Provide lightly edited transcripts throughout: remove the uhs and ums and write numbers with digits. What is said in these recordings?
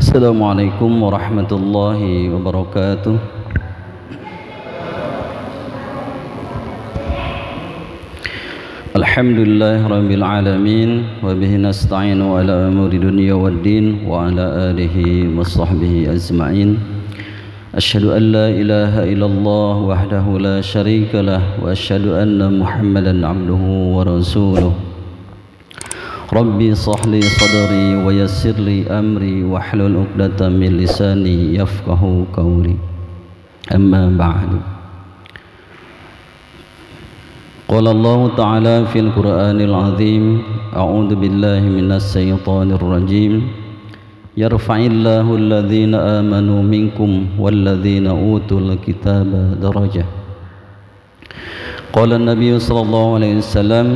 Assalamualaikum warahmatullahi wabarakatuh. Alhamdulillah rabbil alamin wa bihi nasta'inu ala umuri dunya waddin wa ala alihi wa sahbihi ajma'in. Asyhadu an la ilaha illallah wahdahu la syarika lah wa asyhadu anna Muhammadan abduhu wa rasuluh. Rabbi sahli sadri wa yassirli amri wahlul 'uqdatam min lisani yafqahu qawli. Amma ba'du. Qala Allah ta'ala fil Qur'anil 'azim, a'udzu billahi minas syaitonir rajim. Yarfa'illahu alladhina amanu minkum walladhina utul kitaba darajah. Qala an-nabiy sallallahu alaihi wasallam,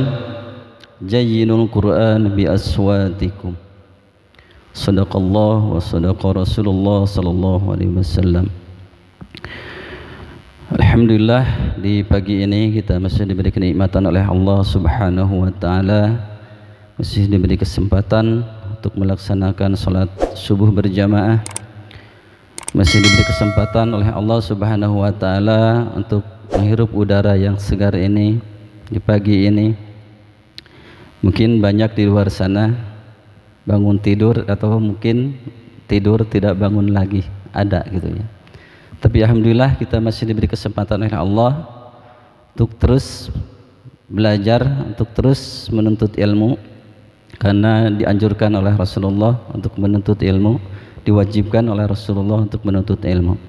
Jayyinul Qur'an bi aswatikum. Sadaqallah wa sadaqa Rasulullah sallallahu alaihi wasallam. Alhamdulillah, di pagi ini kita masih diberi kenikmatan oleh Allah Subhanahu wa taala, masih diberi kesempatan untuk melaksanakan salat subuh berjamaah, masih diberi kesempatan oleh Allah Subhanahu wa taala untuk menghirup udara yang segar ini di pagi ini. Mungkin banyak di luar sana bangun tidur atau mungkin tidur tidak bangun lagi, ada gitu ya. Tapi alhamdulillah kita masih diberi kesempatan oleh Allah untuk terus belajar, untuk terus menuntut ilmu, karena dianjurkan oleh Rasulullah untuk menuntut ilmu, diwajibkan oleh Rasulullah untuk menuntut ilmu.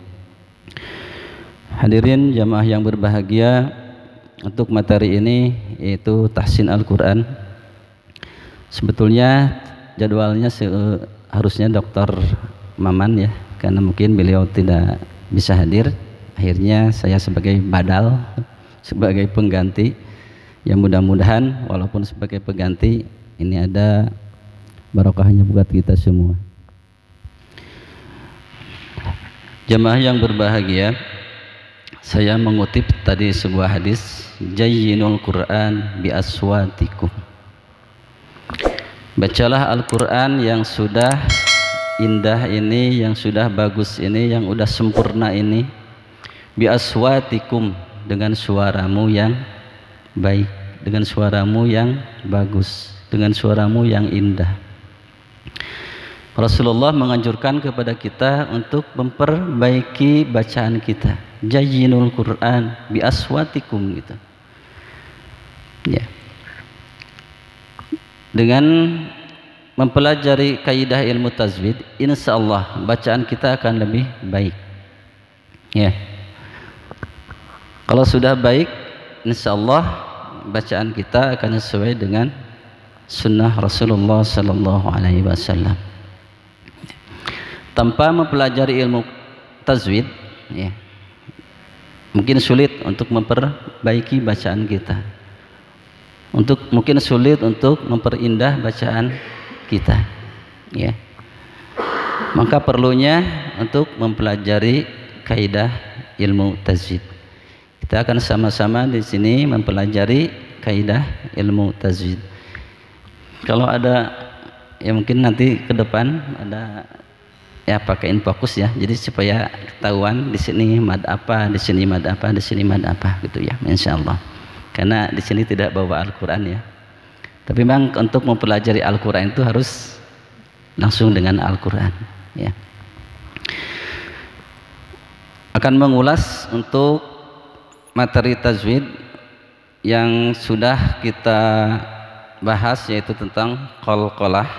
Hadirin jamaah yang berbahagia, untuk materi ini yaitu tahsin Al-Quran. Sebetulnya jadwalnya harusnya Dr. Maman ya, karena mungkin beliau tidak bisa hadir. Akhirnya saya sebagai badal, sebagai pengganti. Yang mudah-mudahan walaupun sebagai pengganti ini ada barokahnya buat kita semua. Jamaah yang berbahagia, saya mengutip tadi sebuah hadis, Jayyinul Qur'an bi aswatikum. Bacalah Al-Quran yang sudah indah ini, yang sudah bagus ini, yang sudah sempurna ini, bi aswatikum, dengan suaramu yang baik, dengan suaramu yang bagus, dengan suaramu yang indah. Rasulullah menganjurkan kepada kita untuk memperbaiki bacaan kita. Jayyinul Quran bi aswatikum gitu. Ya. Dengan mempelajari kaidah ilmu tajwid, insyaallah bacaan kita akan lebih baik. Ya. Kalau sudah baik, insyaallah bacaan kita akan sesuai dengan sunnah Rasulullah sallallahu alaihi wasallam. Tanpa mempelajari ilmu tajwid, ya, mungkin sulit untuk memperbaiki bacaan kita. Mungkin sulit untuk memperindah bacaan kita, ya. Maka perlunya untuk mempelajari kaidah ilmu tajwid. Kita akan sama-sama di sini mempelajari kaidah ilmu tajwid. Kalau ada ya mungkin nanti ke depan ada ya pakaiin fokus ya. Jadi supaya ketahuan di sini mad apa, di sini mad apa, di sini mad apa gitu ya, insyaallah. Karena di sini tidak bawa Al-Quran ya. Tapi memang untuk mempelajari Al-Quran itu harus langsung dengan Al-Quran ya. Akan mengulas untuk materi tajwid yang sudah kita bahas, yaitu tentang qalqalah.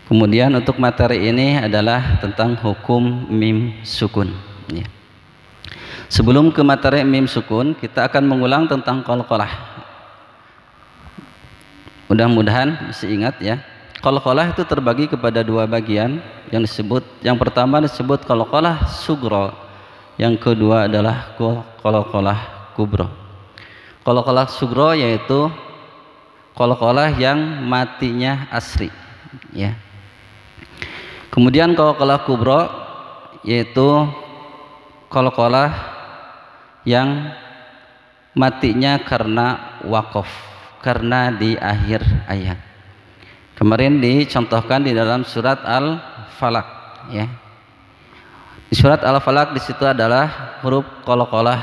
Kemudian untuk materi ini adalah tentang hukum mim sukun ya. Sebelum ke materi mim sukun, kita akan mengulang tentang qalqalah. Mudah-mudahan masih ingat ya. Qalqalah itu terbagi kepada dua bagian yang disebut, yang pertama disebut qalqalah sughra, yang kedua adalah qalqalah kubra. Qalqalah sughra yaitu qalqalah yang matinya asri ya. Kemudian qalqalah kubra yaitu qalqalah yang matinya karena wakaf, karena di akhir ayat. Kemarin dicontohkan di dalam surat Al-Falaq ya. Di surat Al-Falaq di situ adalah huruf qalqalah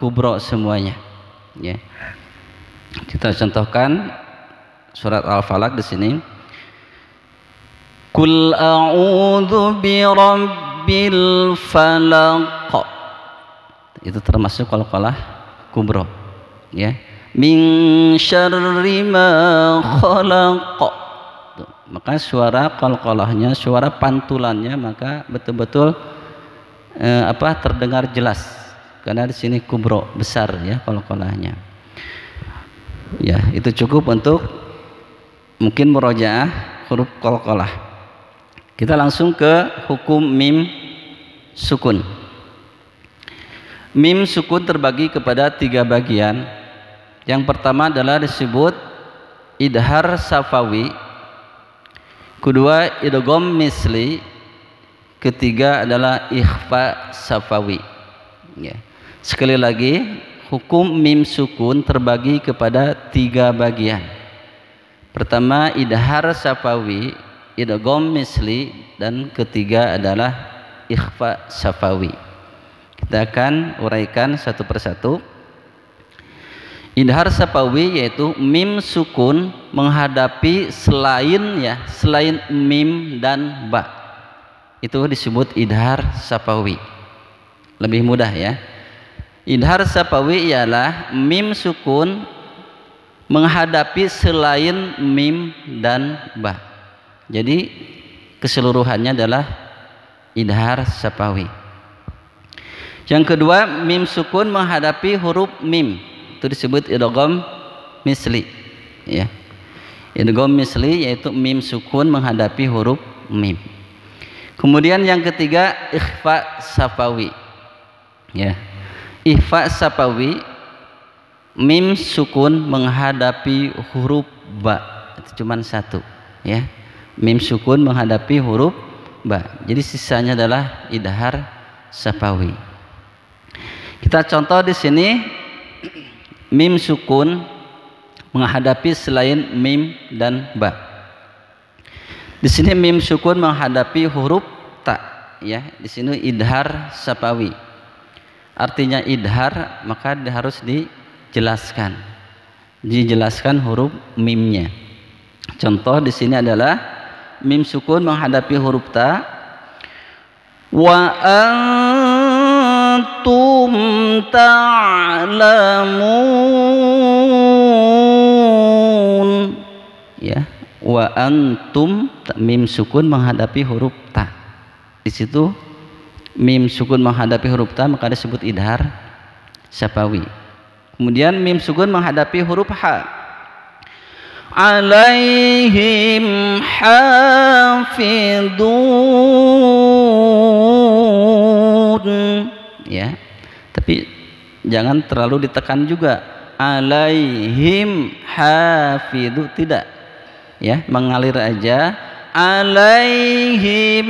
kubro semuanya ya. Kita contohkan surat Al-Falaq di sini. Qul a'udzu birabbil falaq. Itu termasuk qalqalah kubro ya. Min syarri ma khalaq. Maka suara qalqalahnya, suara pantulannya maka betul-betul terdengar jelas karena di sini kubro besar ya qalqalahnya. Ya, itu cukup untuk mungkin murojaah huruf qalqalah. Kita langsung ke hukum mim sukun. Mim sukun terbagi kepada 3 bagian. Yang pertama adalah disebut idhar safawi, kedua idgham misli, ketiga adalah ikhfa safawi ya. Sekali lagi, hukum mim sukun terbagi kepada 3 bagian. Pertama idhar safawi, idgham misli, dan ketiga adalah ikhfa safawi. Kita akan uraikan satu persatu. Idhar safawi yaitu mim sukun menghadapi selain mim dan ba. Itu disebut idhar safawi. Lebih mudah ya. Idhar safawi ialah mim sukun menghadapi selain mim dan ba. Jadi keseluruhannya adalah idhar safawi. Yang kedua, mim sukun menghadapi huruf mim. Itu disebut idgham misli ya. Idgham misli yaitu mim sukun menghadapi huruf mim. Kemudian yang ketiga ikhfa safawi ya. Ikhfa safawi mim sukun menghadapi huruf ba. Itu cuma satu ya. Mim sukun menghadapi huruf ba. Jadi sisanya adalah idhar safawi. Kita contoh di sini mim sukun menghadapi selain mim dan ba. Di sini mim sukun menghadapi huruf ta ya. Di sini idhar safawi. Artinya idhar maka harus dijelaskan. Dijelaskan huruf mimnya. Contoh di sini adalah mim sukun menghadapi huruf ta. Wa antum ta'lamun ya. Wa antum, mim sukun menghadapi huruf ta. Di situ mim sukun menghadapi huruf ta maka disebut idhar safawi. Kemudian mim sukun menghadapi huruf ha. Alaihim hafidun ya. Tapi jangan terlalu ditekan juga. Alaihim hafidu, tidak ya, mengalir aja. Alaihim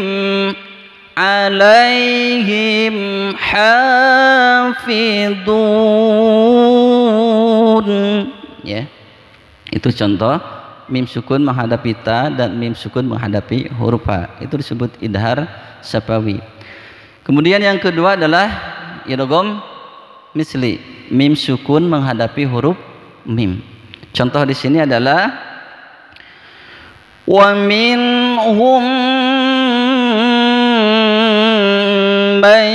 hafidun ya. Itu contoh mim sukun menghadapi ta dan mim sukun menghadapi huruf ha. Itu disebut idhar safawi. Kemudian yang kedua adalah idgham misli, mim sukun menghadapi huruf mim. Contoh di sini adalah wa minhum man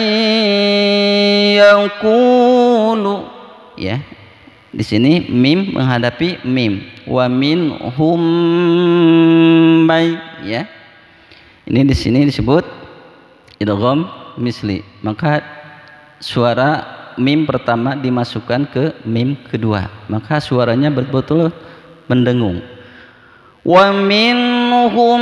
yaqulu ya. Di sini mim menghadapi mim. Wa minhum may ya. Ini di sini disebut idgham misli. Maka suara mim pertama dimasukkan ke mim kedua. Maka suaranya betul-betul mendengung. Wa minhum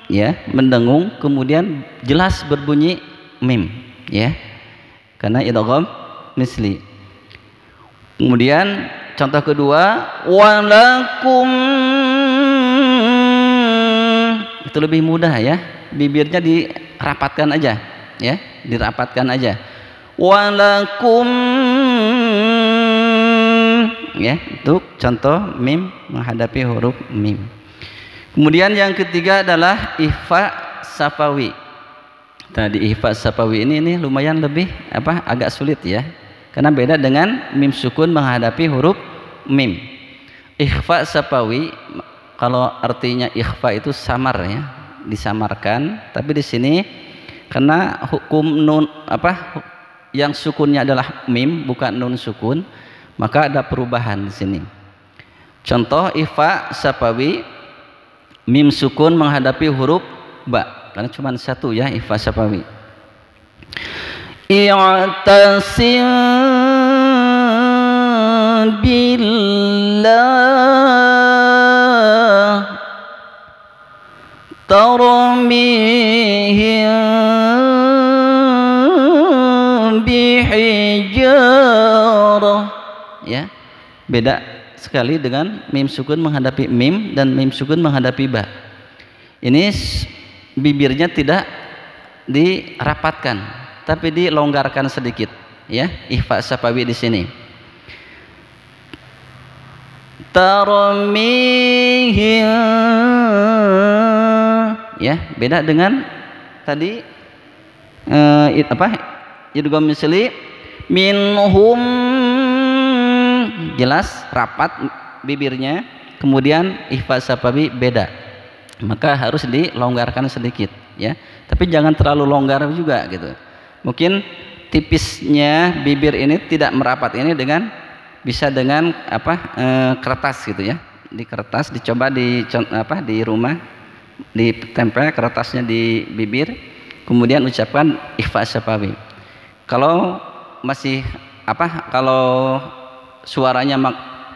ya, mendengung, kemudian jelas berbunyi mim ya. Karena idgham misli. Kemudian contoh kedua walakum, itu lebih mudah ya, bibirnya dirapatkan aja ya, dirapatkan aja. Walakum ya, itu contoh mim menghadapi huruf mim. Kemudian yang ketiga adalah ikhfa safawi. Tadi ikhfa safawi ini lumayan lebih agak sulit ya, karena beda dengan mim sukun menghadapi huruf mim. Ikhfa safawi kalau artinya ikhfa itu samar ya, disamarkan, tapi di sini karena hukum nun yang sukunnya adalah mim bukan nun sukun, maka ada perubahan di sini. Contoh ikhfa safawi, mim sukun menghadapi huruf ba, karena cuma satu ya ikhfa safawi. I'tasim billah tarmihim bihijarah ya, beda sekali dengan mim sukun menghadapi mim dan mim sukun menghadapi ba. Ini bibirnya tidak dirapatkan tapi dilonggarkan sedikit ya, ikhfa safawi di sini. Tarmihim ya, beda dengan tadi idgham misli minhum, jelas rapat bibirnya, kemudian ikhfa safawi beda, maka harus dilonggarkan sedikit ya, tapi jangan terlalu longgar juga gitu. Mungkin tipisnya bibir ini tidak merapat ini dengan bisa dengan kertas gitu ya, di kertas dicoba di rumah ditempel kertasnya di bibir, kemudian ucapkan ikhfa safawi. Kalau masih kalau suaranya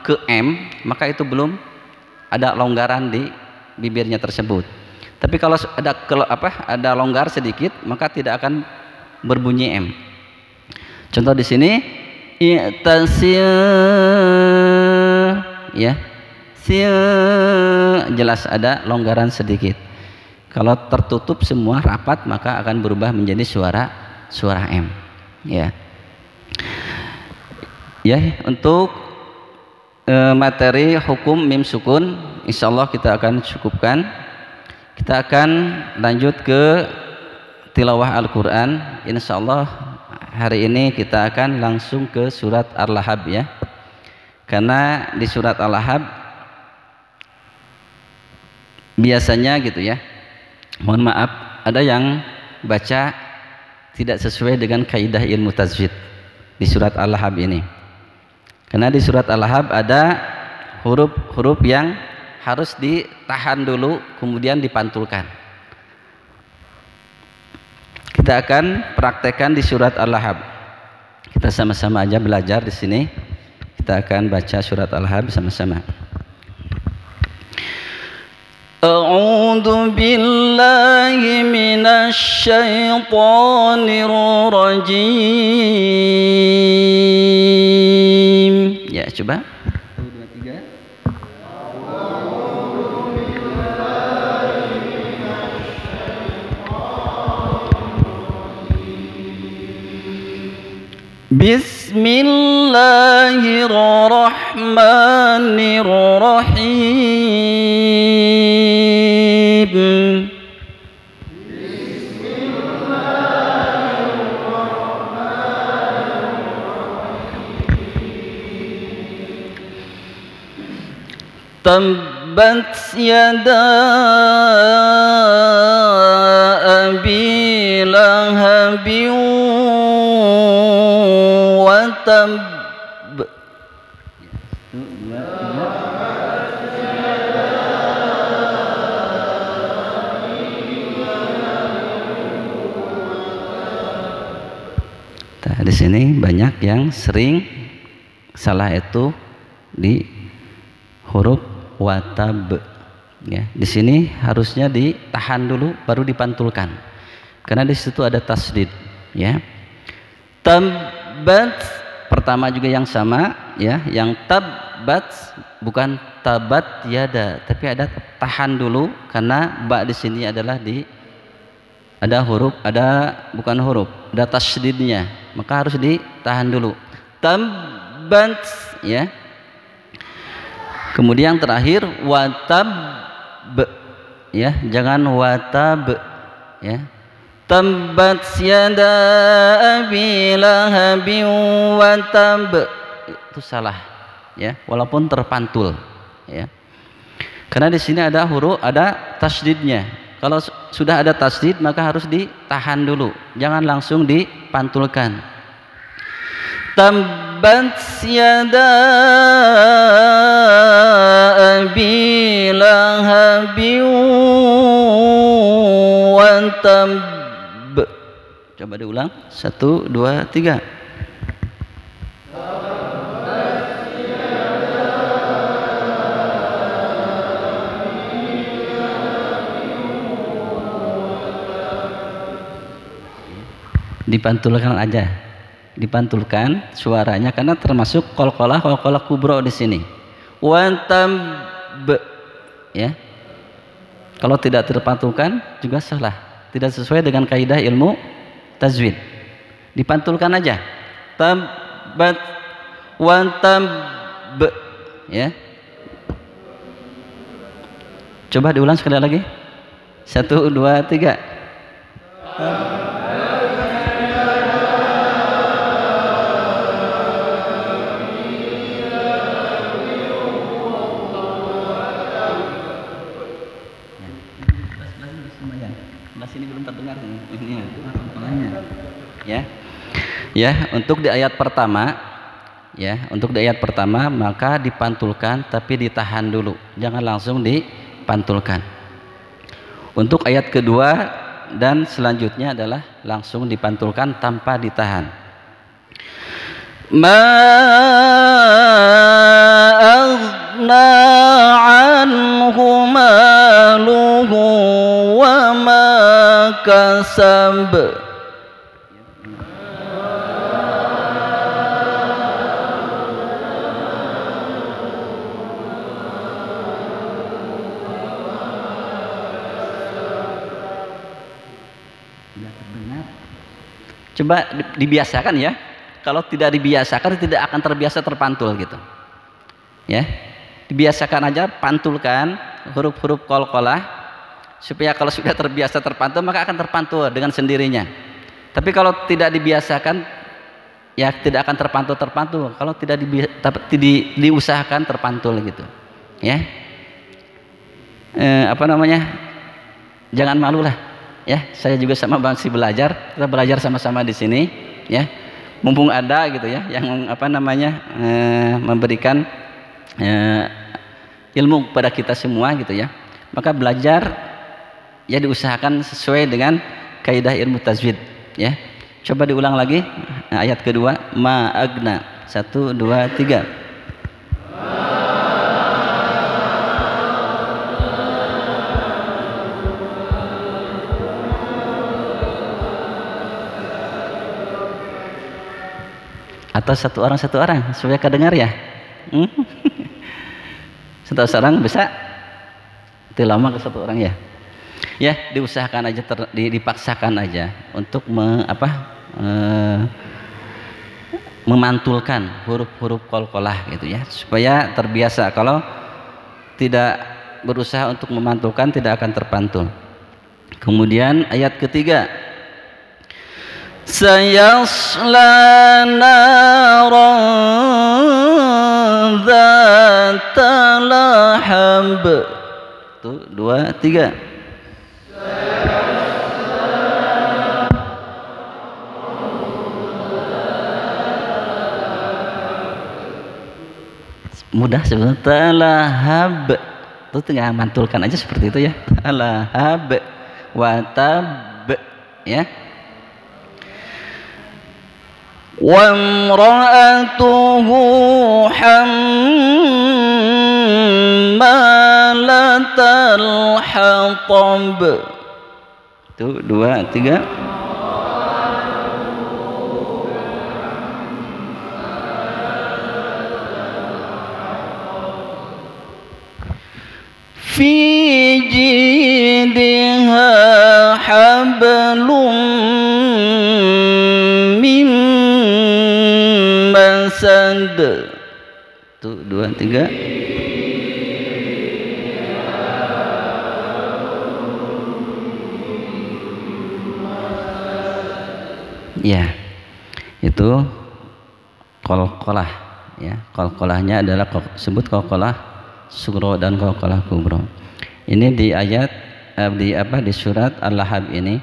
ke M, maka itu belum ada longgaran di bibirnya tersebut. Tapi kalau ada longgar sedikit, maka tidak akan berbunyi M. Contoh di sini i'tasil ya, jelas ada longgaran sedikit. Kalau tertutup semua rapat, maka akan berubah menjadi suara M ya. Ya, untuk materi hukum mim sukun insyaallah kita akan cukupkan. Kita akan lanjut ke tilawah Al-Quran insyaallah. Hari ini kita akan langsung ke surat Al-Lahab ya, karena di surat Al-Lahab biasanya gitu ya, mohon maaf, ada yang baca tidak sesuai dengan kaidah ilmu tajwid di surat Al-Lahab ini. Karena di surat Al-Lahab ada huruf-huruf yang harus ditahan dulu kemudian dipantulkan. Kita akan praktekkan di surat Al-Lahab. Kita sama-sama aja belajar di sini. Kita akan baca surat Al-Lahab sama-sama. A'udzu billahi minasy syaithanir rajim. Ya, coba. 1 2 3. Bismillahirrahmanirrahim. Tabbat yada abi lahabin wa tab. Nah, di sini banyak yang sering salah itu di huruf watab ya. Di sini harusnya ditahan dulu baru dipantulkan, karena di situ ada tasdid ya. Tabbat pertama juga yang sama ya, yang tabbat bukan tabat yada, tapi ada tahan dulu karena ba di sini adalah ada huruf, bukan huruf, ada tasdidnya, maka harus ditahan dulu. Tabbat ya. Kemudian terakhir watab ya, jangan watab ya. Tabbat yada abi lahabin watab, itu salah ya, walaupun terpantul ya. Karena di sini ada huruf, ada tasdidnya. Kalau sudah ada tasdid maka harus ditahan dulu, jangan langsung dipantulkan. Tabbat yada abi lahabin wa tab. Coba diulang, 1, 2, 3. Dipantulkan aja, dipantulkan suaranya karena termasuk qalqalah kubro di sini. Wantab ya. Kalau tidak terpantulkan juga salah, tidak sesuai dengan kaidah ilmu tajwid. Dipantulkan aja. Tabat wantab ya. Coba diulang sekali lagi. 1, 2, 3. Sini belum terdengar ini ya. Ya, untuk di ayat pertama ya, untuk di ayat pertama maka dipantulkan tapi ditahan dulu, jangan langsung dipantulkan. Untuk ayat kedua dan selanjutnya adalah langsung dipantulkan tanpa ditahan. Ma aghna anhu maluhu wa ma kasab. Coba dibiasakan ya. Kalau tidak dibiasakan tidak akan terbiasa terpantul gitu. Ya. Dibiasakan aja, pantulkan huruf-huruf qalqalah supaya kalau sudah terbiasa terpantul maka akan terpantul dengan sendirinya. Tapi kalau tidak dibiasakan ya tidak akan terpantul. Kalau tidak diusahakan terpantul gitu. Ya. Jangan malu lah. Ya, saya juga sama masih belajar, kita belajar sama-sama di sini ya. Mumpung ada gitu ya yang memberikan ilmu kepada kita semua gitu ya. Maka belajar ya diusahakan sesuai dengan kaidah ilmu tajwid ya. Coba diulang lagi ayat kedua, ma agna. 1, 2, 3. Atau satu orang supaya kedengar ya. Satu orang bisa tilama ke satu orang ya. Ya, diusahakan aja, dipaksakan aja untuk memantulkan huruf-huruf qalqalah gitu ya, supaya terbiasa. Kalau tidak berusaha untuk memantulkan tidak akan terpantul. Kemudian ayat ketiga, sayasla naran dzata lahab. 1, 2, 3. Mudah sebenarnya. Talahab itu tinggal mantulkan aja seperti itu ya. Talahab watab ya. Wa imra'atuhu hammalatal hatab. 1, 2, 3. Fi jidha hablum min masad. 1, 2, 3. Ya, itu qalqalah ya. Qalqalahnya adalah sebut qalqalah sughra dan qalqalah kubra. Ini di ayat di surat Al-Lahab ini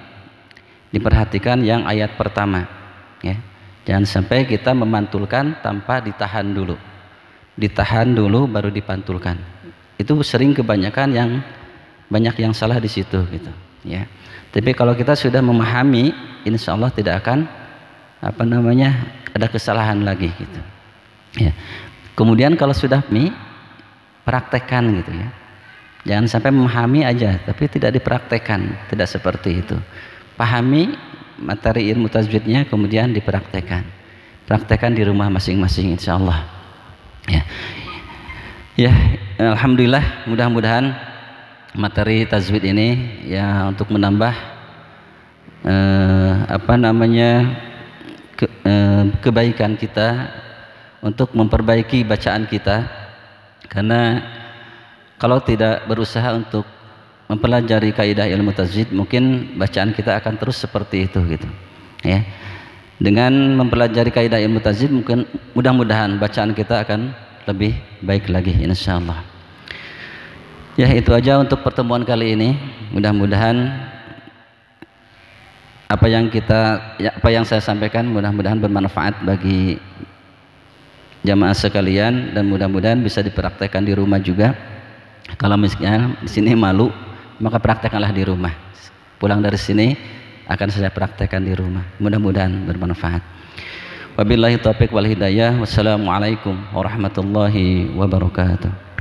diperhatikan yang ayat pertama ya. Jangan sampai kita memantulkan tanpa ditahan dulu. Ditahan dulu baru dipantulkan. Itu sering kebanyakan banyak yang salah di situ gitu ya. Tapi kalau kita sudah memahami, insya Allah tidak akan ada kesalahan lagi gitu ya. Kemudian kalau sudah praktekkan gitu ya. Jangan sampai memahami aja tapi tidak dipraktekkan, tidak seperti itu. Pahami materi ilmu tajwidnya kemudian dipraktekkan. Praktekkan di rumah masing-masing insya Allah ya. Ya, alhamdulillah, mudah-mudahan materi tajwid ini ya untuk menambah kebaikan kita, untuk memperbaiki bacaan kita. Karena kalau tidak berusaha untuk mempelajari kaidah ilmu tajwid, mungkin bacaan kita akan terus seperti itu gitu ya. Dengan mempelajari kaidah ilmu tajwid, mungkin mudah-mudahan bacaan kita akan lebih baik lagi insyaallah. Ya, itu aja untuk pertemuan kali ini. Mudah-mudahan apa yang saya sampaikan mudah-mudahan bermanfaat bagi jamaah sekalian, dan mudah-mudahan bisa dipraktekkan di rumah juga. Kalau misalnya di sini malu, maka praktekkanlah di rumah. Pulang dari sini akan saya praktekkan di rumah. Mudah-mudahan bermanfaat. Wabillahi taufiq wal hidayah. Wassalamualaikum warahmatullahi wabarakatuh.